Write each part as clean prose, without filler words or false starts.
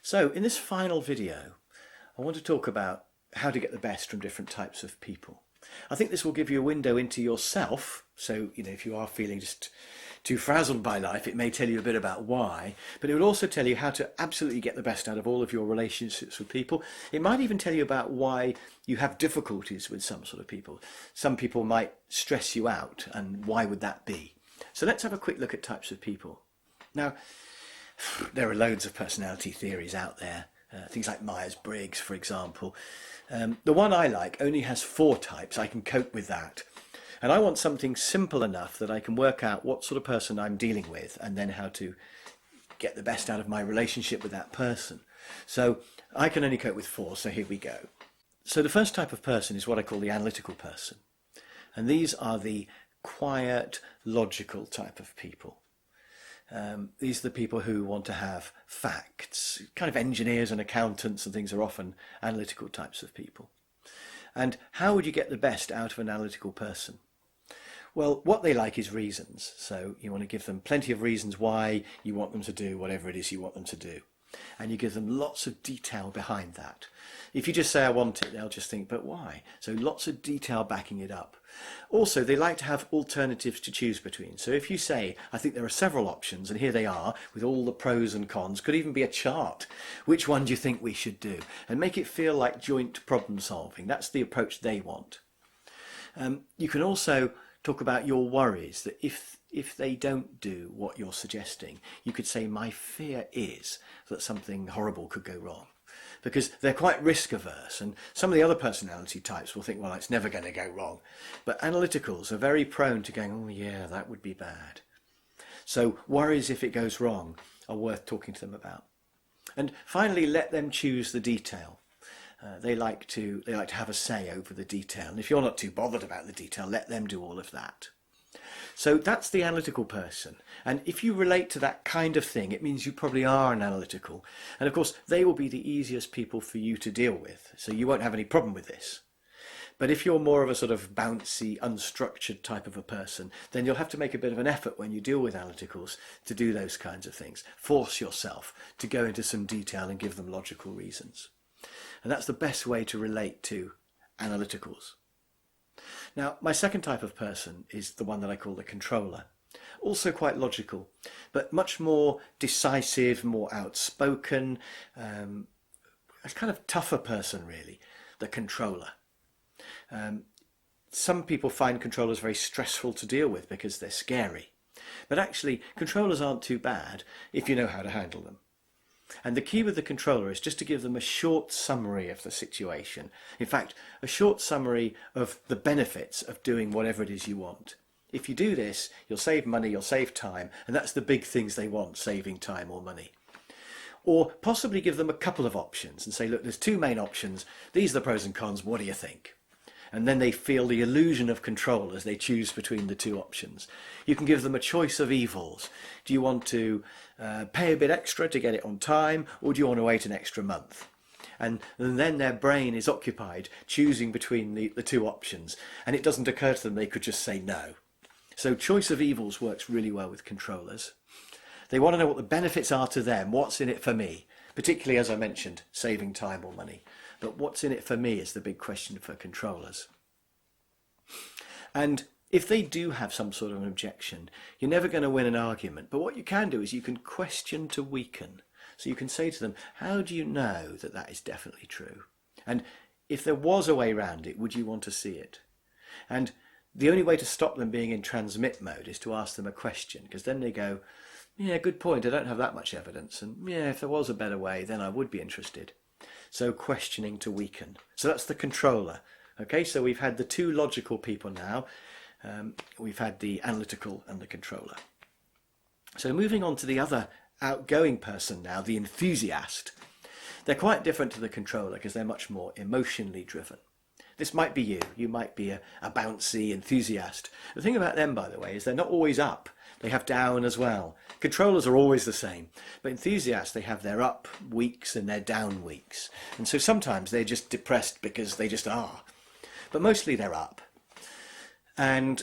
So in this final video, I want to talk about how to get the best from different types of people. I think this will give you a window into yourself. So, if you are feeling just too frazzled by life, it may tell you a bit about why, but it will also tell you how to absolutely get the best out of all of your relationships with people. It might even tell you about why you have difficulties with some sort of people. Some people might stress you out, and why would that be? So let's have a quick look at types of people. Now, there are loads of personality theories out there, things like Myers-Briggs, for example. The one I like only has 4 types. I can cope with that. And I want something simple enough that I can work out what sort of person I'm dealing with and then how to get the best out of my relationship with that person. So I can only cope with 4, so here we go. So the first type of person is what I call the analytical person. And these are the quiet, logical type of people. These are the people who want to have facts. Kind of engineers and accountants and things are often analytical types of people. And how would you get the best out of an analytical person? Well, what they like is reasons. So you want to give them plenty of reasons why you want them to do whatever it is you want them to do. And you give them lots of detail behind that. If you just say, I want it, they'll just think, but why? So lots of detail backing it up. Also, they like to have alternatives to choose between. So if you say, I think there are several options, and here they are, with all the pros and cons, could even be a chart. Which one do you think we should do? And make it feel like joint problem solving. That's the approach they want. You can also talk about your worries, that if they don't do what you're suggesting, you could say, my fear is that something horrible could go wrong. Because they're quite risk averse, and some of the other personality types will think, well, it's never going to go wrong. But analyticals are very prone to going, oh yeah, that would be bad. So worries if it goes wrong are worth talking to them about. And finally, let them choose the detail. They like to have a say over the detail. And if you're not too bothered about the detail, let them do all of that. So that's the analytical person. And if you relate to that kind of thing, it means you probably are an analytical. And of course, they will be the easiest people for you to deal with. So you won't have any problem with this. But if you're more of a sort of bouncy, unstructured type of a person, then you'll have to make a bit of an effort when you deal with analyticals to do those kinds of things. Force yourself to go into some detail and give them logical reasons. And that's the best way to relate to analyticals. Now, my second type of person is the one that I call the controller. Also quite logical, but much more decisive, more outspoken, a kind of tougher person really, the controller. Some people find controllers very stressful to deal with because they're scary. But actually, controllers aren't too bad if you know how to handle them. And the key with the controller is just to give them a short summary of the situation. In fact, a short summary of the benefits of doing whatever it is you want. If you do this, you'll save money, you'll save time, and that's the big things they want, saving time or money. Or possibly give them a couple of options and say, look, there's 2 main options. These are the pros and cons. What do you think? And then they feel the illusion of control as they choose between the 2 options. You can give them a choice of evils. Do you want to pay a bit extra to get it on time, or do you want to wait an extra month? And then their brain is occupied choosing between the 2 options, and it doesn't occur to them they could just say no. So choice of evils works really well with controllers. They want to know what the benefits are to them, what's in it for me, particularly, as I mentioned, saving time or money. But what's in it for me is the big question for controllers. And if they do have some sort of an objection, you're never going to win an argument. But what you can do is you can question to weaken. So you can say to them, how do you know that that is definitely true? And if there was a way around it, would you want to see it? And the only way to stop them being in transmit mode is to ask them a question, because then they go, yeah, good point, I don't have that much evidence. And yeah, if there was a better way, then I would be interested. So questioning to weaken. So that's the controller. Okay, so we've had the 2 logical people now. We've had the analytical and the controller. So moving on to the other outgoing person now, the enthusiast. They're quite different to the controller because they're much more emotionally driven. This might be you. You might be a bouncy enthusiast. The thing about them, by the way, is they're not always up. They have down as well. Controllers are always the same. But enthusiasts, they have their up weeks and their down weeks. And so sometimes they're just depressed because they just are. But mostly they're up. And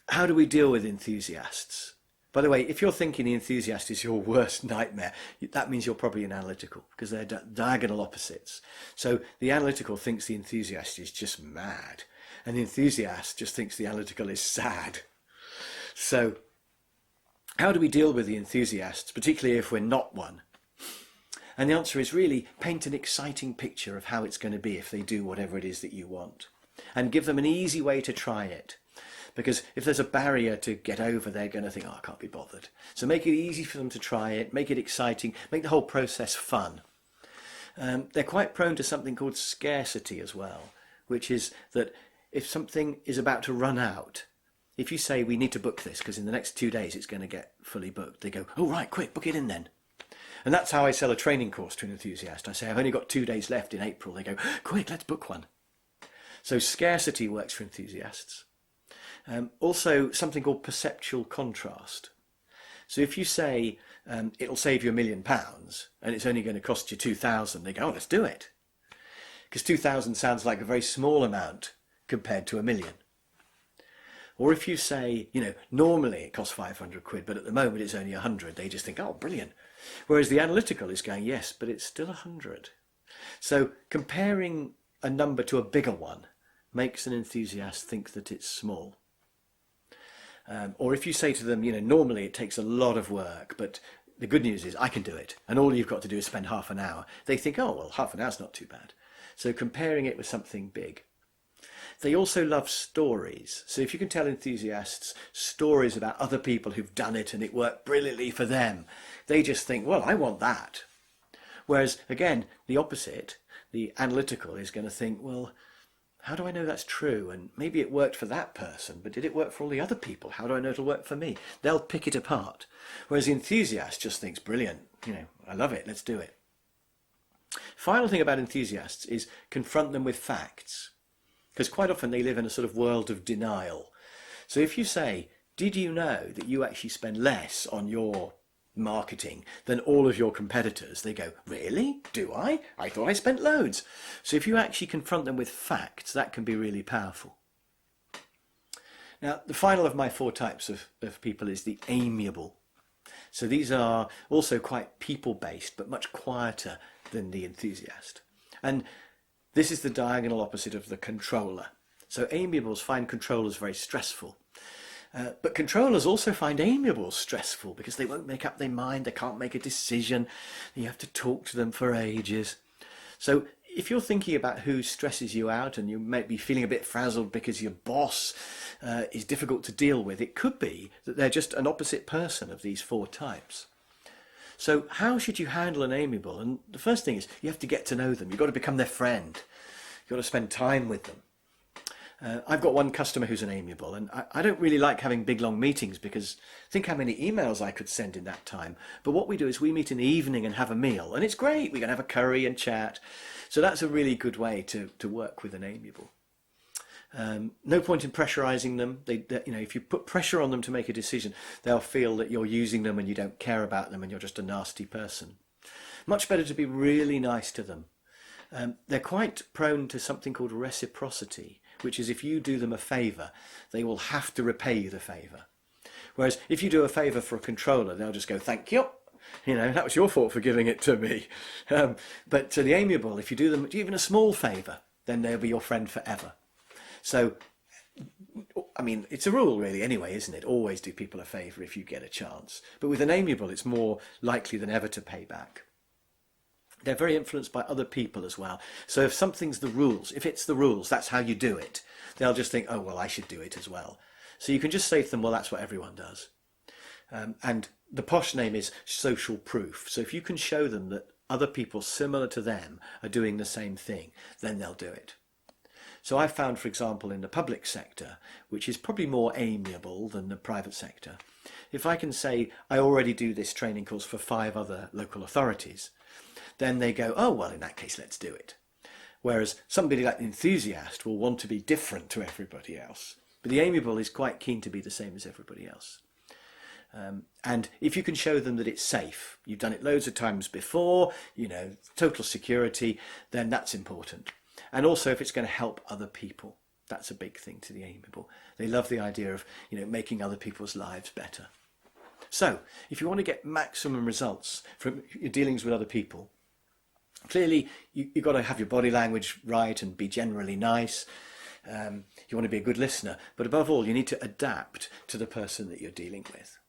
how do we deal with enthusiasts? By the way, if you're thinking the enthusiast is your worst nightmare, that means you're probably an analytical, because they're diagonal opposites. So the analytical thinks the enthusiast is just mad, and the enthusiast just thinks the analytical is sad. So how do we deal with the enthusiasts, particularly if we're not one? And the answer is really paint an exciting picture of how it's going to be if they do whatever it is that you want. And give them an easy way to try it. Because if there's a barrier to get over, they're going to think, oh, I can't be bothered. So make it easy for them to try it, make it exciting, make the whole process fun. They're quite prone to something called scarcity as well, which is that if something is about to run out, if you say we need to book this because in the next 2 days it's going to get fully booked, they go, oh, right, quick, book it in then. And that's how I sell a training course to an enthusiast. I say, I've only got 2 days left in April. They go, quick, let's book one. So scarcity works for enthusiasts. Also something called perceptual contrast. So if you say it'll save you £1 million and it's only going to cost you 2,000, they go, oh, let's do it. Because 2,000 sounds like a very small amount compared to £1 million. Or if you say, normally it costs 500 quid, but at the moment it's only 100, they just think, oh, brilliant. Whereas the analytical is going, yes, but it's still 100. So comparing a number to a bigger one makes an enthusiast think that it's small. Or if you say to them, normally it takes a lot of work, but the good news is I can do it, and all you've got to do is spend half an hour. They think, oh, well, half an hour's not too bad. So comparing it with something big. They also love stories. So if you can tell enthusiasts stories about other people who've done it and it worked brilliantly for them, they just think, well, I want that. Whereas, again, the opposite, the analytical, is going to think, well, how do I know that's true? And maybe it worked for that person, but did it work for all the other people? How do I know it'll work for me? They'll pick it apart. Whereas the enthusiast just thinks, brilliant, I love it, let's do it. Final thing about enthusiasts is confront them with facts. Because quite often they live in a sort of world of denial. So if you say, did you know that you actually spend less on your marketing than all of your competitors? They go, really? Do I? I thought I spent loads. So if you actually confront them with facts, that can be really powerful. Now, the final of my 4 types of people is the amiable. So these are also quite people-based, but much quieter than the enthusiast. And this is the diagonal opposite of the controller. So amiables find controllers very stressful. But controllers also find amiables stressful because they won't make up their mind, they can't make a decision, you have to talk to them for ages. So if you're thinking about who stresses you out and you might be feeling a bit frazzled because your boss is difficult to deal with, it could be that they're just an opposite person of these 4 types. So how should you handle an amiable? And the first thing is you have to get to know them. You've got to become their friend. You've got to spend time with them. I've got one customer who's an amiable, and I don't really like having big long meetings because think how many emails I could send in that time. But what we do is we meet in the evening and have a meal, and it's great. We can have a curry and chat. So that's a really good way to work with an amiable. No point in pressurizing them. If you put pressure on them to make a decision, they'll feel that you're using them and you don't care about them and you're just a nasty person. Much better to be really nice to them. They're quite prone to something called reciprocity, which is if you do them a favour, they will have to repay you the favour. Whereas if you do a favour for a controller, they'll just go, thank you. That was your fault for giving it to me. But to the amiable, if you do them even a small favour, then they'll be your friend forever. So, it's a rule really anyway, isn't it? Always do people a favour if you get a chance. But with an amiable, it's more likely than ever to pay back. They're very influenced by other people as well. So if something's the rules, if it's the rules, that's how you do it. They'll just think, oh, well, I should do it as well. So you can just say to them, well, that's what everyone does. And the posh name is social proof. So if you can show them that other people similar to them are doing the same thing, then they'll do it. So I've found, for example, in the public sector, which is probably more amiable than the private sector, if I can say, I already do this training course for 5 other local authorities, then they go, oh, well, in that case, let's do it. Whereas somebody like the enthusiast will want to be different to everybody else. But the amiable is quite keen to be the same as everybody else. And if you can show them that it's safe, you've done it loads of times before, total security, then that's important. And also if it's going to help other people, that's a big thing to the amiable. They love the idea of, making other people's lives better. So if you want to get maximum results from your dealings with other people, clearly you've got to have your body language right and be generally nice. You want to be a good listener, but above all, you need to adapt to the person that you're dealing with.